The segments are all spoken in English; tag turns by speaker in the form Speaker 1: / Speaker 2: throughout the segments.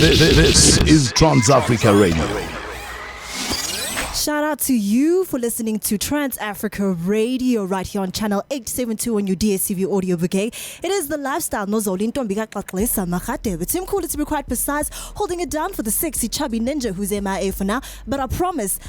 Speaker 1: This is Trans Africa Radio.
Speaker 2: Shout out to you for listening to Trans Africa Radio right here on channel 872 on your DSTV audio bouquet. It is the lifestyle. No Zowla Gxagxisa. It's him cool to be quite precise, holding it down for the sexy chubby ninja who's MIA for now. But I promise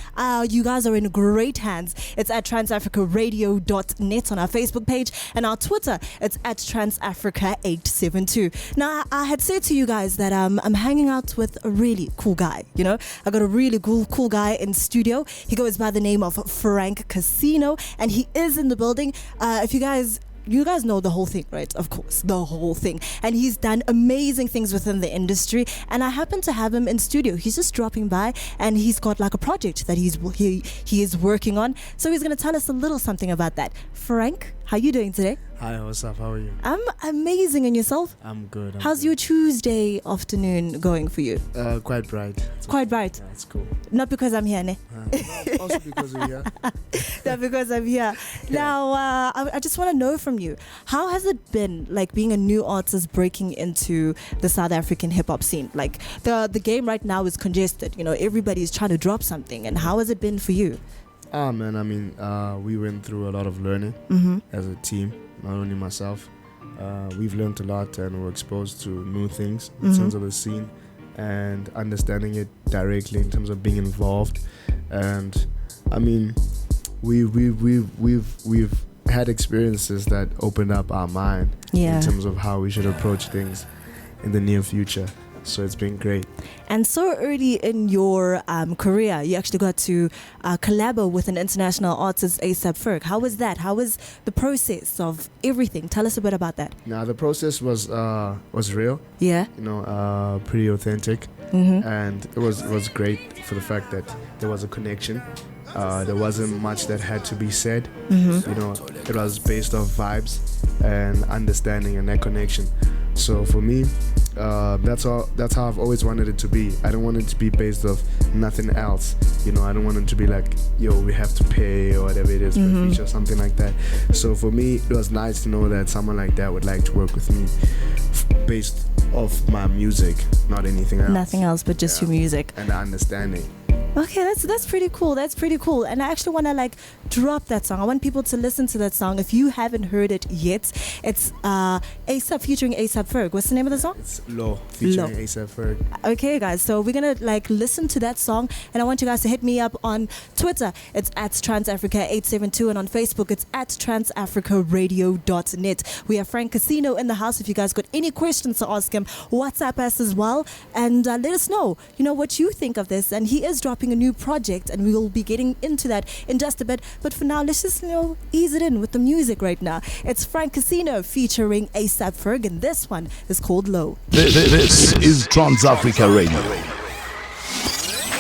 Speaker 2: you guys are in great hands. It's at transafricaradio.net on our Facebook page, and our Twitter, it's at transafrica872. Now, I had said to you guys that I'm hanging out with a really cool guy. You know, I got a really cool guy in studio. He goes by the name of Frank Casino, and he is in the building. If you guys know the whole thing, right? Of course, the whole thing. And he's done amazing things within the industry. And I happen to have him in studio. He's just dropping by, and he's got like a project that he is working on. So he's going to tell us a little something about that. Frank, how you doing today?
Speaker 3: Hi, what's up? How are you?
Speaker 2: I'm amazing. And yourself?
Speaker 3: I'm good.
Speaker 2: How's your Tuesday afternoon going for you?
Speaker 3: Quite bright.
Speaker 2: It's quite bright.
Speaker 3: Yeah, it's cool.
Speaker 2: Not because I'm here, ne?
Speaker 3: Also because we're here.
Speaker 2: Not because I'm here. Yeah. Now, I just want to know from you, how has it been like being a new artist breaking into the South African hip hop scene? Like the game right now is congested. You know, everybody's trying to drop something. And how has it been for you?
Speaker 3: Man, I mean, we went through a lot of learning as a team, not only myself. We've learned a lot and we're exposed to new things in terms of the scene and understanding it directly in terms of being involved. And I mean, we've had experiences that opened up our mind in terms of how we should approach things in the near future. So it's been great.
Speaker 2: And so early in your career, you actually got to collab with an international artist, A$AP Ferg. How was that? How was the process of everything? Tell us a bit about that.
Speaker 3: Now, the process was real.
Speaker 2: Yeah.
Speaker 3: You know, pretty authentic. And it was great for the fact that there was a connection. There wasn't much that had to be said. You know, it was based off vibes and understanding and that connection. So for me, that's how I've always wanted it to be. I don't want it to be based off nothing else. You know, I don't want it to be like, yo, we have to pay or whatever it is for a feature, something like that. So for me, it was nice to know that someone like that would like to work with me based off my music, not anything else.
Speaker 2: Nothing else but just your music.
Speaker 3: And the understanding.
Speaker 2: Okay, that's pretty cool. That's pretty cool. And I actually want to like drop that song. I want people to listen to that song. If you haven't heard it yet, it's A$AP featuring A$AP Ferg. What's the name of the song?
Speaker 3: It's Low featuring A$AP Ferg.
Speaker 2: Okay, guys. So we're gonna like listen to that song, and I want you guys to hit me up on Twitter. It's at transafrica872, and on Facebook it's at transafricaradio.net. We have Frank Casino in the house. If you guys got any questions to ask him, WhatsApp us as well, and let us know. You know what you think of this. And he is dropping a new project, and we will be getting into that in just a bit. But for now, let's just ease it in with the music right now. It's Frank Casino featuring A$AP Ferg, and this one is called Low.
Speaker 1: This is Trans Africa Radio.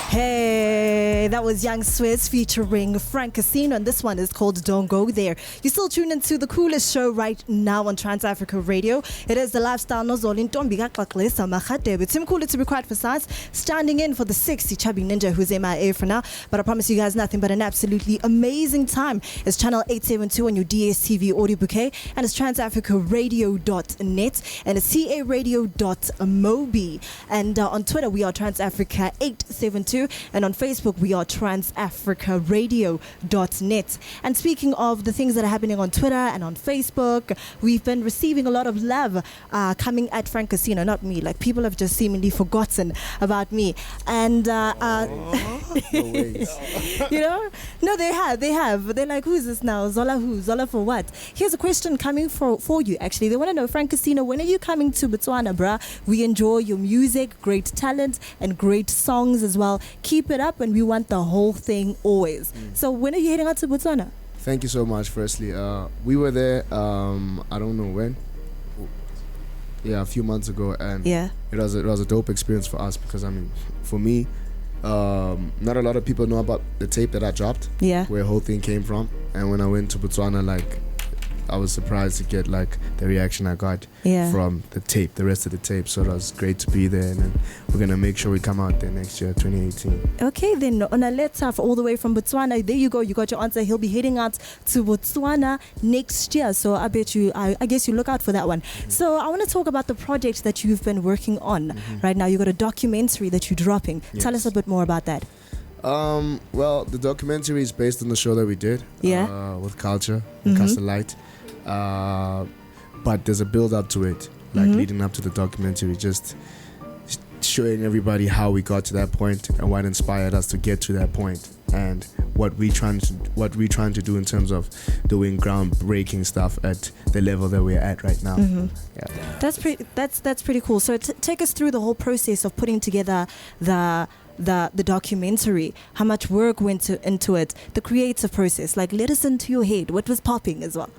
Speaker 2: Hey, that was Young Swiss featuring Frank Casino, and this one is called Don't Go There. You're still tuned into the coolest show right now on Trans Africa Radio. It is the lifestyle. No Zowla Gxagxisa. It's him cool to be quite precise, standing in for the sexy chubby ninja who's MIA for now. But I promise you guys nothing but an absolutely amazing time. It's channel 872 on your DSTV audio bouquet, and it's transafricaradio.net, and it's caradio.mobi. And on Twitter we are transafrica872. And on Facebook, we are transafricaradio.net. And speaking of the things that are happening on Twitter and on Facebook, we've been receiving a lot of love coming at Frank Casino, not me. Like, people have just seemingly forgotten about me. And,
Speaker 3: no ways.
Speaker 2: you know? No, they have. They're like, who is this now? Zola who? Zola for what? Here's a question coming for you, actually. They want to know, Frank Casino, when are you coming to Botswana, bruh? We enjoy your music, great talent, and great songs as well. Keep it up, and we want the whole thing always. So when are you heading out to Botswana?
Speaker 3: Thank you so much. Firstly, we were there. I don't know when. Yeah, a few months ago, and it was a dope experience for us because I mean, for me, not a lot of people know about the tape that I dropped. Yeah, where the whole thing came from. And when I went to Botswana, like, was surprised to get like the reaction I got from the rest of the tape. So it was great to be there, and then we're gonna make sure we come out there next year, 2018.
Speaker 2: Okay, then on a letter all the way from Botswana. There you go. You got your answer. He'll be heading out to Botswana next year. So I bet you, I guess you look out for that one. So I want to talk about the project that you've been working on right now. You got a documentary that you're dropping.
Speaker 3: Yes.
Speaker 2: Tell us a bit more about that.
Speaker 3: Well, the documentary is based on the show that we did with Culture and Castle Light. But there's a build up to it, like leading up to the documentary, just showing everybody how we got to that point and what inspired us to get to that point, and what we're trying to do in terms of doing groundbreaking stuff at the level that we're at right now. Yeah.
Speaker 2: That's pretty cool. So take us through the whole process of putting together the documentary. How much work went into it? The creative process. Like, let us into your head. What was popping as well?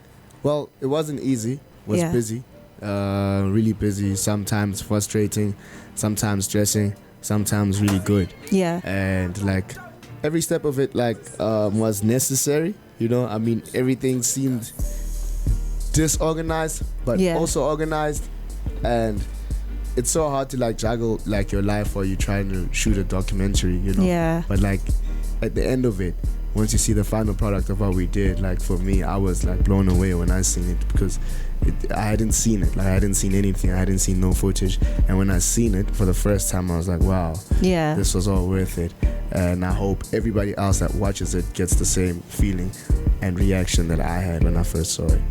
Speaker 3: Well, it wasn't easy. It was busy. Really busy. Sometimes frustrating. Sometimes stressing. Sometimes really good.
Speaker 2: Yeah.
Speaker 3: And like every step of it, like was necessary. You know, I mean, everything seemed disorganized, but also organized, and it's so hard to like juggle like your life while you're trying to shoot a documentary, you know.
Speaker 2: Yeah.
Speaker 3: But like at the end of it, once you see the final product of what we did, like for me, I was like blown away when I seen it, because I hadn't seen it. Like I hadn't seen anything. I hadn't seen no footage. And when I seen it for the first time, I was like, wow, this was all worth it. And I hope everybody else that watches it gets the same feeling and reaction that I had when I first saw it.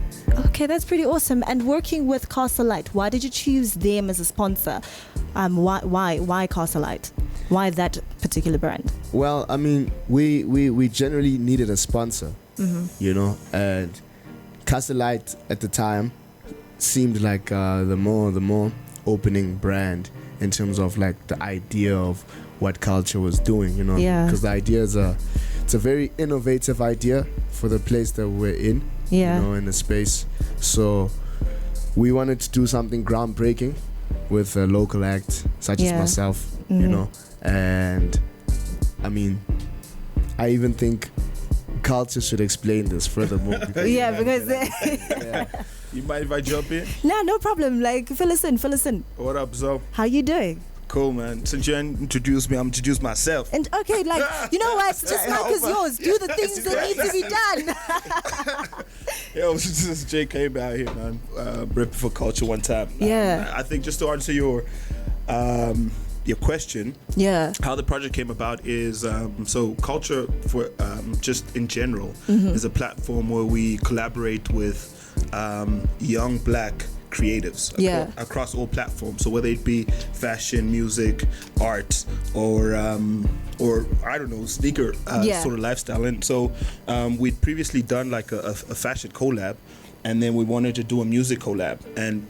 Speaker 2: Okay, that's pretty awesome. And working with Castle Light, why did you choose them as a sponsor? Why Castle Light? Why that particular brand?
Speaker 3: Well, I mean, we generally needed a sponsor, you know, and Castle Light at the time seemed like the more opening brand in terms of like the idea of what Culture was doing, you know, because the idea is it's a very innovative idea for the place that we're in, you know, in the space. So we wanted to do something groundbreaking with a local act such as myself, you know, and I mean, I even think Culture should explain this furthermore.
Speaker 2: Because
Speaker 4: You mind if I jump in?
Speaker 2: No problem. Like, fill us in.
Speaker 4: What up, Zo?
Speaker 2: How you doing?
Speaker 4: Cool, man. Since you introduced me, I'm introduce myself.
Speaker 2: And okay, like, you know what? This mic is yours. Do the things that need to be done.
Speaker 4: Yo, this is Jay Kayembe out here, man. Ripping for Culture one time. I think just to answer your question, how the project came about is so Culture for just in general is a platform where we collaborate with young black creatives across all platforms. So whether it be fashion, music, art, or I don't know, sneaker sort of lifestyle. And so we'd previously done like a fashion collab, and then we wanted to do a music collab. And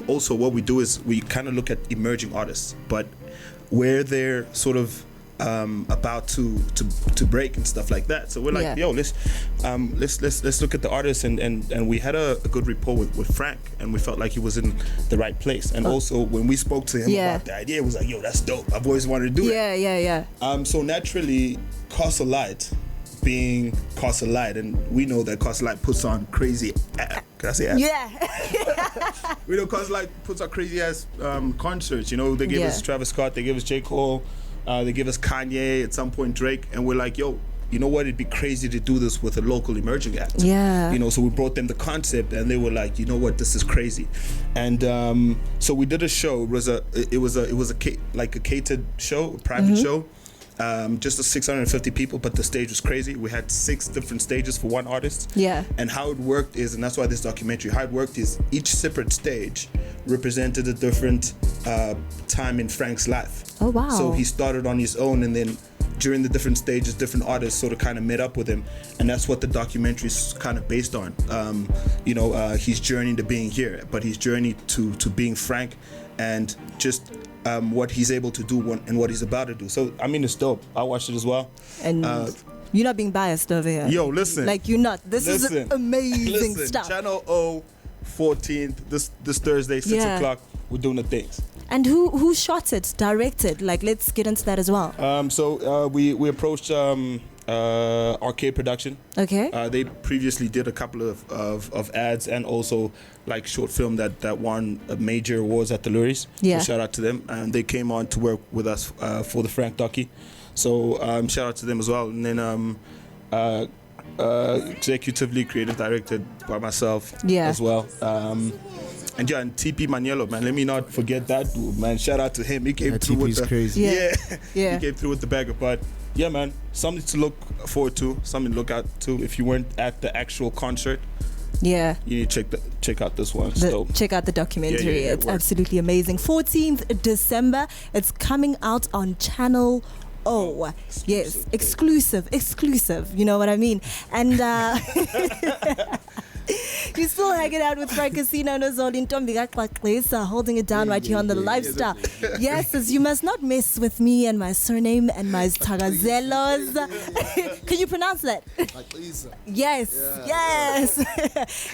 Speaker 4: also what we do is we kind of look at emerging artists, but where they're sort of about to break and stuff like that. So we're like, yo, let's look at the artists, and we had a good rapport with Frank, and we felt like he was in the right place. And also when we spoke to him about the idea, it was like, yo, that's dope. I've always wanted to do it. So naturally, Castle Light being Castle Light, and we know that Castle Light puts on crazy can I say ass?
Speaker 2: Yeah.
Speaker 4: We know Castle Light puts on crazy ass concerts. You know, they gave us Travis Scott, they gave us J. Cole, they give us Kanye, at some point Drake, and we're like, yo, you know what, it'd be crazy to do this with a local emerging act. You know, so we brought them the concept, and they were like, you know what, this is crazy. And so we did a show. It was a catered show, a private show. Just 650 people, but the stage was crazy. We had 6 different stages for one artist. And how it worked is, and that's why this documentary, how it worked is each separate stage represented a different time in Frank's life.
Speaker 2: Oh wow.
Speaker 4: So he started on his own, and then during the different stages, different artists sort of kind of met up with him, and that's what the documentary is kind of based on. You know, his journey to being here, but his journey to being Frank, and just what he's able to do and what he's about to do. So I mean, it's dope. I watched it as well.
Speaker 2: And you're not being biased over here.
Speaker 4: Yo, listen.
Speaker 2: Like, you're not. This is amazing stuff.
Speaker 4: Channel O, 14th, this Thursday, 6 o'clock. We're doing the things.
Speaker 2: And who shot it, directed? Like, let's get into that as well.
Speaker 4: So we approached Arcade Production.
Speaker 2: Okay.
Speaker 4: They previously did a couple of ads and also like short film that won major awards at the Lourdes.
Speaker 2: Yeah.
Speaker 4: So shout out to them. And they came on to work with us for the Frank docu. So shout out to them as well. And then executively creative directed by myself as well. And TP Maniello, man, let me not forget that dude, man. Shout out to him. He came through with the
Speaker 3: crazy.
Speaker 4: He came through with the bagger. But yeah, man, something to look forward to, something to look out to. If you weren't at the actual concert, you need to check out this one.
Speaker 2: Check out the documentary. It's
Speaker 4: works.
Speaker 2: absolutely amazing. 14th December. It's coming out on Channel O. Yes, exclusive. You know what I mean? And you're still hanging out with Frank Casino and Zowla Gxagxisa, holding it down right here on the Lifestyle. Yes, as you must not mess with me and my surname and my tagazelos. Can you pronounce that? Yes.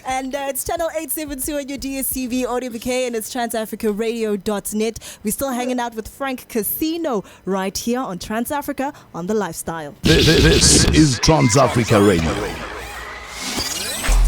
Speaker 2: And it's channel 872 on your DSTV audio bouquet, and it's transafricaradio.net. We're still hanging out with Frank Casino right here on Trans-Africa on the Lifestyle.
Speaker 1: This is Trans-Africa Radio.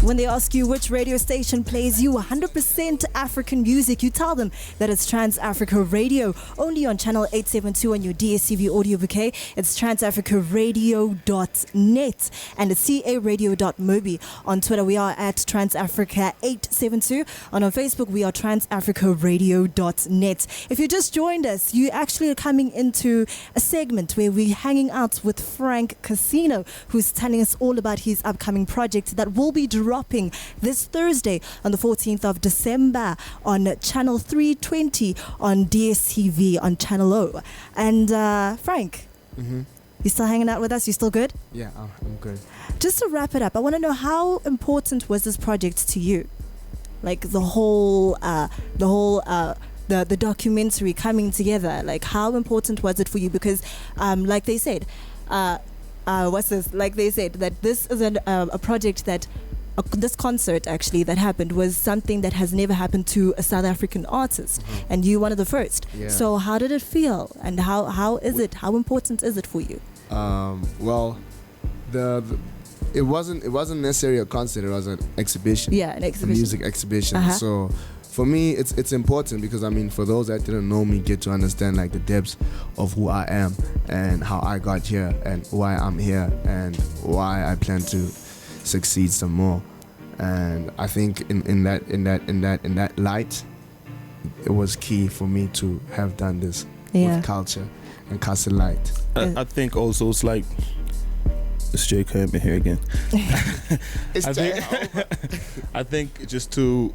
Speaker 2: When they ask you which radio station plays you 100% African music, you tell them that it's Trans-Africa Radio, only on channel 872 on your DSTV audio bouquet. It's transafricaradio.net and it's caradio.mobi. On Twitter, we are at Transafrica872. And on Facebook, we are transafricaradio.net. If you just joined us, you actually are coming into a segment where we're hanging out with Frank Casino, who's telling us all about his upcoming project that will be dropping this Thursday on the 14th of December on channel 320 on DSTV on channel O. And Frank, you still hanging out with us? You still good?
Speaker 3: Yeah, I'm good.
Speaker 2: Just to wrap it up, I want to know, how important was this project to you? Like the whole documentary coming together. Like, how important was it for you? Because like they said, like they said that this is a project that this concert actually that happened was something that has never happened to a South African artist, and you one of the first. So how did it feel, and how is it? How important is it for you?
Speaker 3: Well, it wasn't necessarily a concert. It was an exhibition.
Speaker 2: Yeah, an exhibition.
Speaker 3: A music exhibition. So for me, it's important because, I mean, for those that didn't know me, get to understand like the depths of who I am and how I got here and why I'm here and why I plan to succeed some more. And I think in that light, it was key for me to have done this with culture and cast a light.
Speaker 4: I think also it's like, it's Jay Kayembe here again. I think just to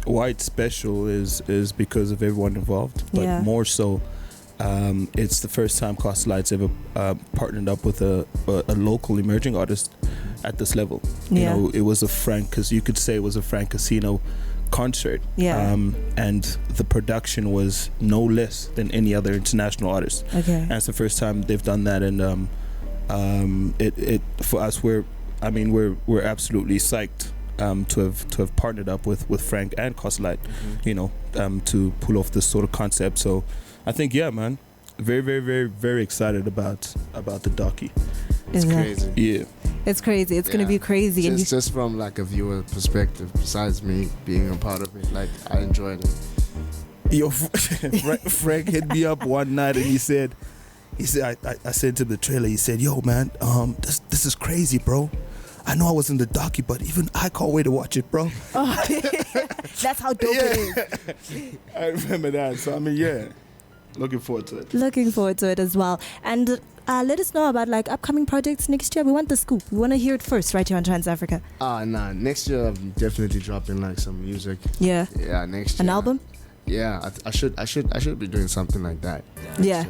Speaker 4: why it's special is because of everyone involved, but more so it's the first time Costa Light's ever partnered up with a local emerging artist at this level. You know, it was a Frank, because you could say it was a Frank Casino concert, and the production was no less than any other international artist. And it's the first time they've done that, and it for us, we're absolutely psyched to have partnered up with Frank and Costa Light, you know, to pull off this sort of concept. So I think, yeah, man, very, very, very, very excited about the docu.
Speaker 3: It's crazy.
Speaker 4: Yeah,
Speaker 2: it's crazy. It's gonna be crazy.
Speaker 3: Just from like a viewer perspective, besides me being a part of it, like, I enjoyed it.
Speaker 4: Yo, Frank hit me up one night and he said I sent him the trailer. He said, "Yo, man, this is crazy, bro. I know I was in the docu, but even I can't wait to watch it, bro."
Speaker 2: Oh, that's how dope it is.
Speaker 4: I remember that. So I mean, yeah, looking forward to it.
Speaker 2: Looking forward to it as well. And let us know about like upcoming projects next year. We want the scoop. We want to hear it first right here on Trans-Africa.
Speaker 3: Nah. Next year I'm definitely dropping like some music.
Speaker 2: Yeah,
Speaker 3: next year.
Speaker 2: An album?
Speaker 3: Yeah, I should be doing something like that.
Speaker 2: Yeah.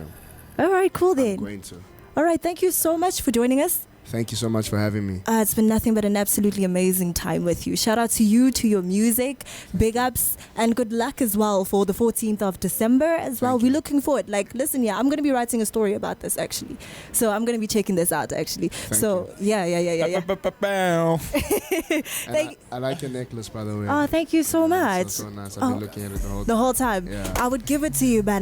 Speaker 2: All right, cool then.
Speaker 3: I'm going to.
Speaker 2: All right, thank you so much for joining us.
Speaker 3: Thank you so much for having me.
Speaker 2: It's been nothing but an absolutely amazing time with you. Shout out to you, to your music, big ups, and good luck as well for the 14th of December as well. We're looking forward. Like, listen, yeah, I'm going to be writing a story about this actually. So I'm going to be checking this out actually. Yeah.
Speaker 3: I like your necklace, by the way.
Speaker 2: Oh, thank you so much.
Speaker 3: It's so nice. I've been looking at it
Speaker 2: the whole time.
Speaker 3: Yeah.
Speaker 2: I would give it to you, but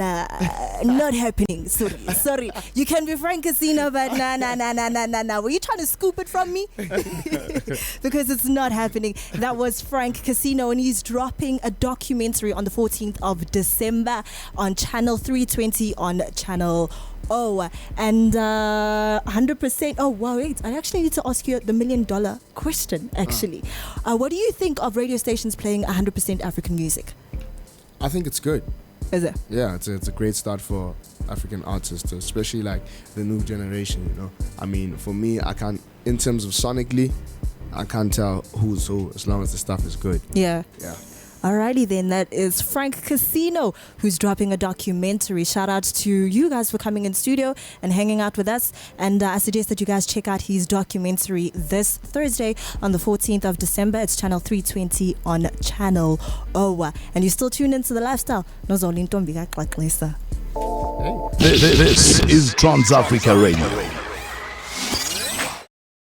Speaker 2: not happening. Sorry. You can be Frank Casino, but nah. Were you trying to scoop it from me? Because it's not happening. That was Frank Casino, and he's dropping a documentary on the 14th of December on Channel 320 on Channel O. And 100%. Oh, wow, wait. I actually need to ask you the $1 million question, actually. What do you think of radio stations playing 100% African music?
Speaker 3: I think it's good.
Speaker 2: Is it?
Speaker 3: Yeah, it's a great start for African artists, especially like the new generation, you know. I mean, for me, I can't, in terms of sonically, I can't tell who's who as long as the stuff is good.
Speaker 2: Yeah.
Speaker 3: Yeah.
Speaker 2: Alrighty then, that is Frank Casino, who's dropping a documentary. Shout out to you guys for coming in studio and hanging out with us. And I suggest that you guys check out his documentary this Thursday on the 14th of December. It's Channel 320 on Channel O. And you still tune into the Lifestyle. Zowla Gxagxisa.
Speaker 1: This is Trans Africa Radio.